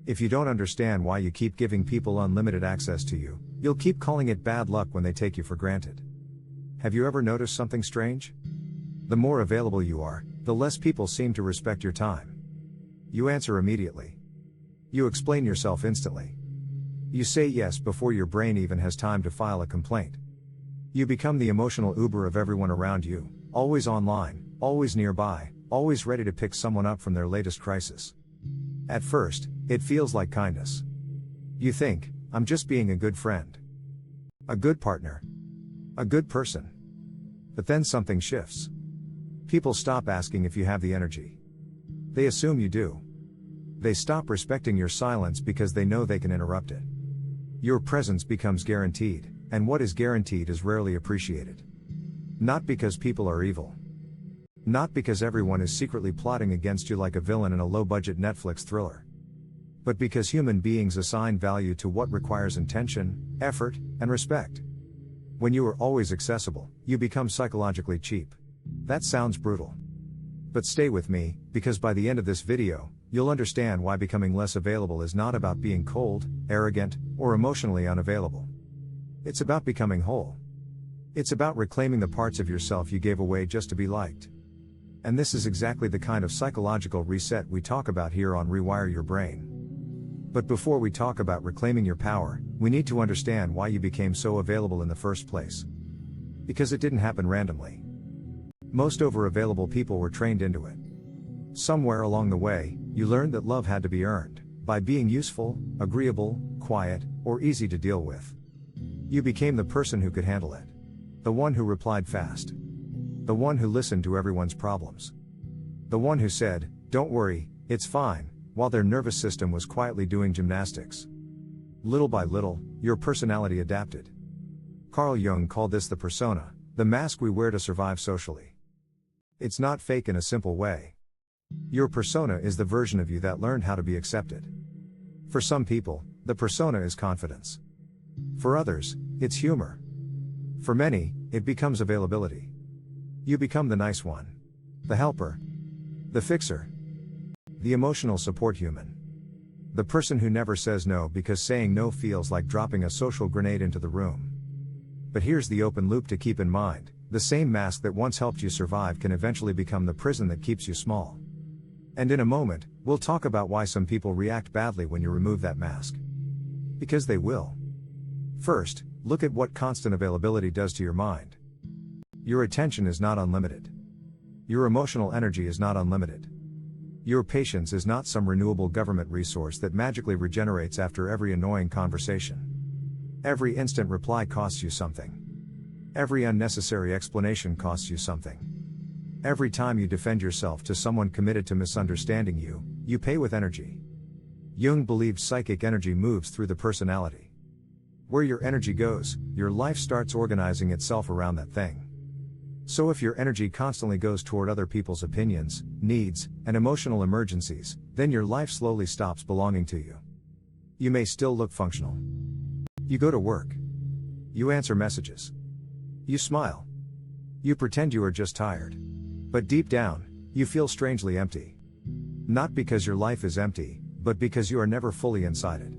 If you don't understand why you keep giving people unlimited access to you, you'll keep calling it bad luck when they take you for granted. Have you ever noticed something strange? The more available you are, the less people seem to respect your time. You answer immediately. You explain yourself instantly. You say yes before your brain even has time to file a complaint. You become the emotional Uber of everyone around you, always online, always nearby, always ready to pick someone up from their latest crisis. At first, it feels like kindness. You think, I'm just being a good friend. A good partner. A good person. But then something shifts. People stop asking if you have the energy. They assume you do. They stop respecting your silence because they know they can interrupt it. Your presence becomes guaranteed, and what is guaranteed is rarely appreciated. Not because people are evil. Not because everyone is secretly plotting against you like a villain in a low-budget Netflix thriller. But because human beings assign value to what requires intention, effort, and respect. When you are always accessible, you become psychologically cheap. That sounds brutal. But stay with me, because by the end of this video, you'll understand why becoming less available is not about being cold, arrogant, or emotionally unavailable. It's about becoming whole. It's about reclaiming the parts of yourself you gave away just to be liked. And this is exactly the kind of psychological reset we talk about here on Rewire Your Brain. But before we talk about reclaiming your power, we need to understand why you became so available in the first place. Because it didn't happen randomly. Most over-available people were trained into it. Somewhere along the way, you learned that love had to be earned, by being useful, agreeable, quiet, or easy to deal with. You became the person who could handle it. The one who replied fast. The one who listened to everyone's problems. The one who said, "Don't worry, it's fine," while their nervous system was quietly doing gymnastics. Little by little, your personality adapted. Carl Jung called this the persona, the mask we wear to survive socially. It's not fake in a simple way. Your persona is the version of you that learned how to be accepted. For some people, the persona is confidence. For others, it's humor. For many, it becomes availability. You become the nice one. The helper. The fixer. The emotional support human. The person who never says no because saying no feels like dropping a social grenade into the room. But here's the open loop to keep in mind: the same mask that once helped you survive can eventually become the prison that keeps you small. And in a moment, we'll talk about why some people react badly when you remove that mask. Because they will. First, look at what constant availability does to your mind. Your attention is not unlimited. Your emotional energy is not unlimited. Your patience is not some renewable government resource that magically regenerates after every annoying conversation. Every instant reply costs you something. Every unnecessary explanation costs you something. Every time you defend yourself to someone committed to misunderstanding you, you pay with energy. Jung believed psychic energy moves through the personality. Where your energy goes, your life starts organizing itself around that thing. So if your energy constantly goes toward other people's opinions, needs, and emotional emergencies, then your life slowly stops belonging to you. You may still look functional. You go to work. You answer messages. You smile. You pretend you are just tired. But deep down, you feel strangely empty. Not because your life is empty, but because you are never fully inside it.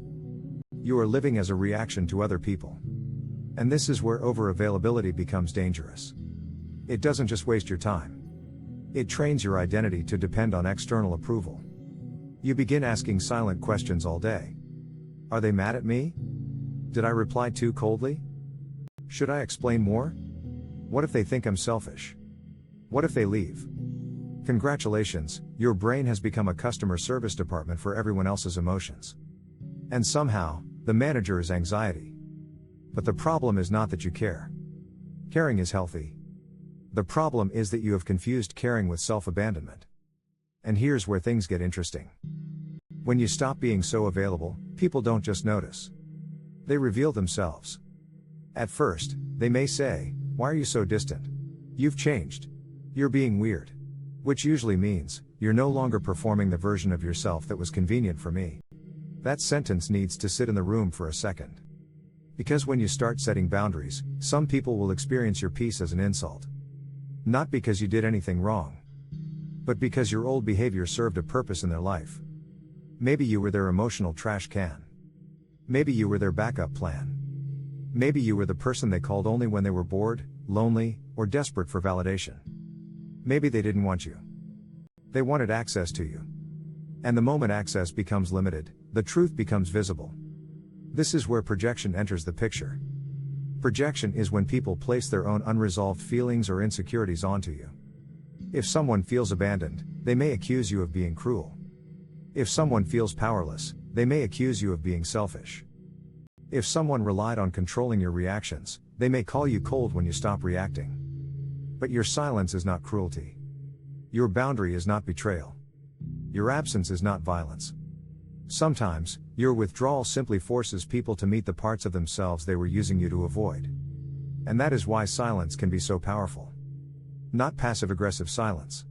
You are living as a reaction to other people. And this is where over-availability becomes dangerous. It doesn't just waste your time. It trains your identity to depend on external approval. You begin asking silent questions all day. Are they mad at me? Did I reply too coldly? Should I explain more? What if they think I'm selfish? What if they leave? Congratulations, your brain has become a customer service department for everyone else's emotions. And somehow, the manager is anxiety. But the problem is not that you care. Caring is healthy. The problem is that you have confused caring with self-abandonment. And here's where things get interesting. When you stop being so available, people don't just notice. They reveal themselves. At first, they may say, "Why are you so distant? You've changed. You're being weird." Which usually means, you're no longer performing the version of yourself that was convenient for me. That sentence needs to sit in the room for a second. Because when you start setting boundaries, some people will experience your peace as an insult. Not because you did anything wrong, but because your old behavior served a purpose in their life. Maybe you were their emotional trash can. Maybe you were their backup plan. Maybe you were the person they called only when they were bored, lonely, or desperate for validation. Maybe they didn't want you. They wanted access to you. And the moment access becomes limited, the truth becomes visible. This is where projection enters the picture. Projection is when people place their own unresolved feelings or insecurities onto you. If someone feels abandoned, they may accuse you of being cruel. If someone feels powerless, they may accuse you of being selfish. If someone relied on controlling your reactions, they may call you cold when you stop reacting. But your silence is not cruelty. Your boundary is not betrayal. Your absence is not violence. Sometimes, your withdrawal simply forces people to meet the parts of themselves they were using you to avoid. And that is why silence can be so powerful. Not passive-aggressive silence.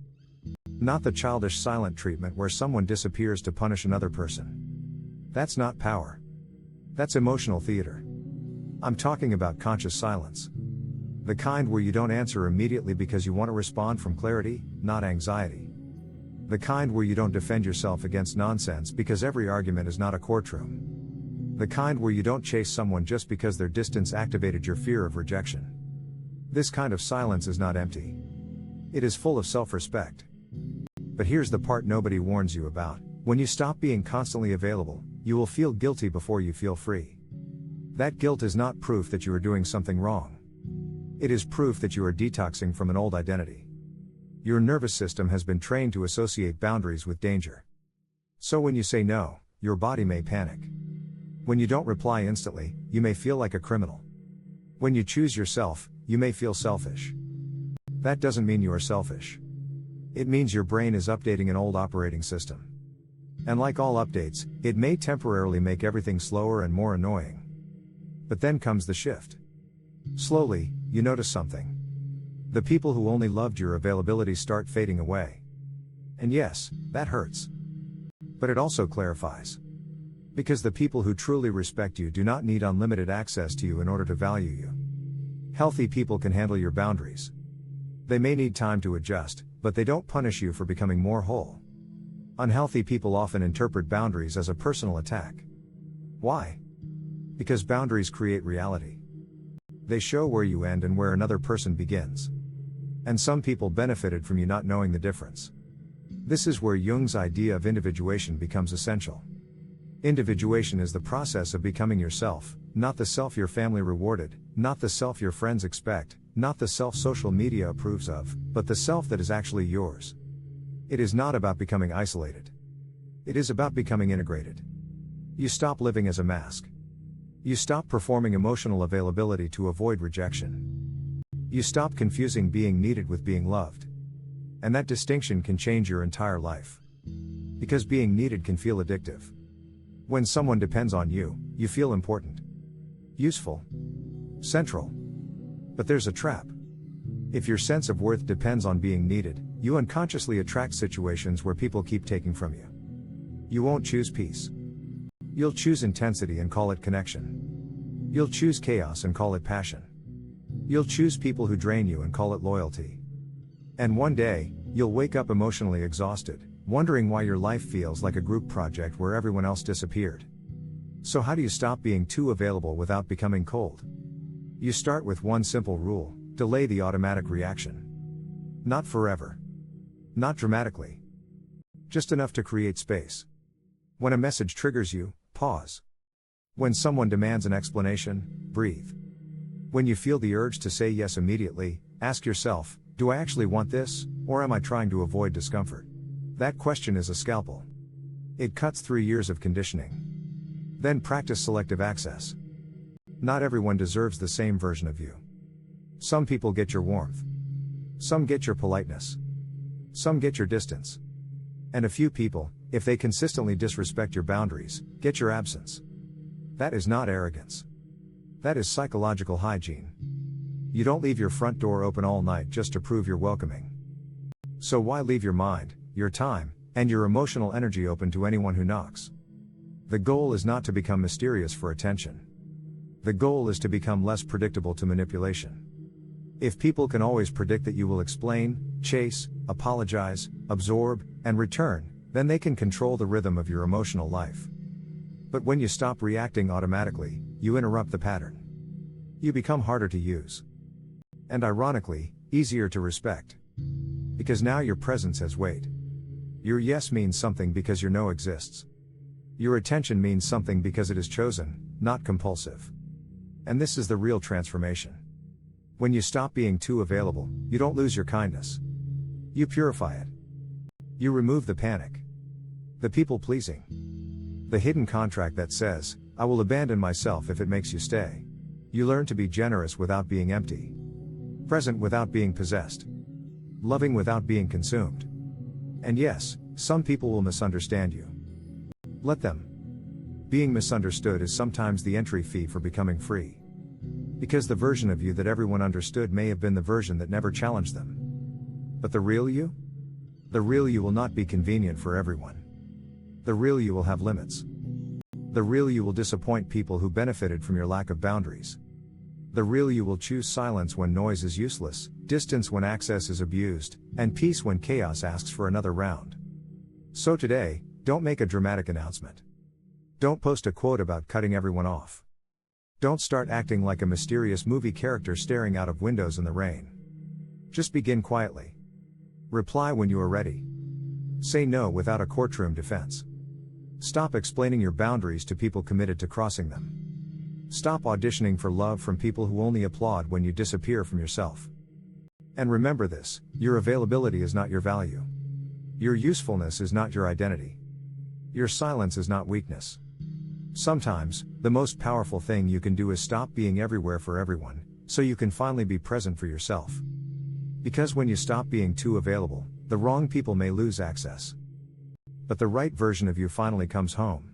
Not the childish silent treatment where someone disappears to punish another person. That's not power. That's emotional theater. I'm talking about conscious silence. The kind where you don't answer immediately because you want to respond from clarity, not anxiety. The kind where you don't defend yourself against nonsense because every argument is not a courtroom. The kind where you don't chase someone just because their distance activated your fear of rejection. This kind of silence is not empty. It is full of self-respect. But here's the part nobody warns you about. When you stop being constantly available, you will feel guilty before you feel free. That guilt is not proof that you are doing something wrong. It is proof that you are detoxing from an old identity. Your nervous system has been trained to associate boundaries with danger. So when you say no, your body may panic. When you don't reply instantly, you may feel like a criminal. When you choose yourself, you may feel selfish. That doesn't mean you are selfish. It means your brain is updating an old operating system. And like all updates, it may temporarily make everything slower and more annoying. But then comes the shift. Slowly, you notice something. The people who only loved your availability start fading away. And yes, that hurts. But it also clarifies. Because the people who truly respect you do not need unlimited access to you in order to value you. Healthy people can handle your boundaries. They may need time to adjust, but they don't punish you for becoming more whole. Unhealthy people often interpret boundaries as a personal attack. Why? Because boundaries create reality. They show where you end and where another person begins. And some people benefited from you not knowing the difference. This is where Jung's idea of individuation becomes essential. Individuation is the process of becoming yourself, not the self your family rewarded, not the self your friends expect, not the self social media approves of, but the self that is actually yours. It is not about becoming isolated. It is about becoming integrated. You stop living as a mask. You stop performing emotional availability to avoid rejection. You stop confusing being needed with being loved. And that distinction can change your entire life. Because being needed can feel addictive. When someone depends on you, you feel important, useful, central. But there's a trap. If your sense of worth depends on being needed, you unconsciously attract situations where people keep taking from you. You won't choose peace. You'll choose intensity and call it connection. You'll choose chaos and call it passion. You'll choose people who drain you and call it loyalty. And one day, you'll wake up emotionally exhausted, wondering why your life feels like a group project where everyone else disappeared. So how do you stop being too available without becoming cold? You start with one simple rule: delay the automatic reaction. Not forever. Not dramatically. Just enough to create space. When a message triggers you, pause. When someone demands an explanation, breathe. When you feel the urge to say yes immediately, ask yourself, do I actually want this, or am I trying to avoid discomfort? That question is a scalpel. It cuts through years of conditioning. Then practice selective access. Not everyone deserves the same version of you. Some people get your warmth. Some get your politeness. Some get your distance. And a few people, if they consistently disrespect your boundaries, get your absence. That is not arrogance. That is psychological hygiene. You don't leave your front door open all night just to prove you're welcoming. So why leave your mind, your time, and your emotional energy open to anyone who knocks? The goal is not to become mysterious for attention. The goal is to become less predictable to manipulation. If people can always predict that you will explain, chase, apologize, absorb, and return, then they can control the rhythm of your emotional life. But when you stop reacting automatically, you interrupt the pattern. You become harder to use. And ironically, easier to respect. Because now your presence has weight. Your yes means something because your no exists. Your attention means something because it is chosen, not compulsive. And this is the real transformation. When you stop being too available, you don't lose your kindness. You purify it. You remove the panic. The people-pleasing. The hidden contract that says, I will abandon myself if it makes you stay. You learn to be generous without being empty. Present without being possessed. Loving without being consumed. And yes, some people will misunderstand you. Let them. Being misunderstood is sometimes the entry fee for becoming free. Because the version of you that everyone understood may have been the version that never challenged them. But the real you? The real you will not be convenient for everyone. The real you will have limits. The real you will disappoint people who benefited from your lack of boundaries. The real you will choose silence when noise is useless, distance when access is abused, and peace when chaos asks for another round. So today, don't make a dramatic announcement. Don't post a quote about cutting everyone off. Don't start acting like a mysterious movie character staring out of windows in the rain. Just begin quietly. Reply when you are ready. Say no without a courtroom defense. Stop explaining your boundaries to people committed to crossing them. Stop auditioning for love from people who only applaud when you disappear from yourself. And remember this, your availability is not your value. Your usefulness is not your identity. Your silence is not weakness. Sometimes, the most powerful thing you can do is stop being everywhere for everyone, so you can finally be present for yourself. Because when you stop being too available, the wrong people may lose access. But the right version of you finally comes home.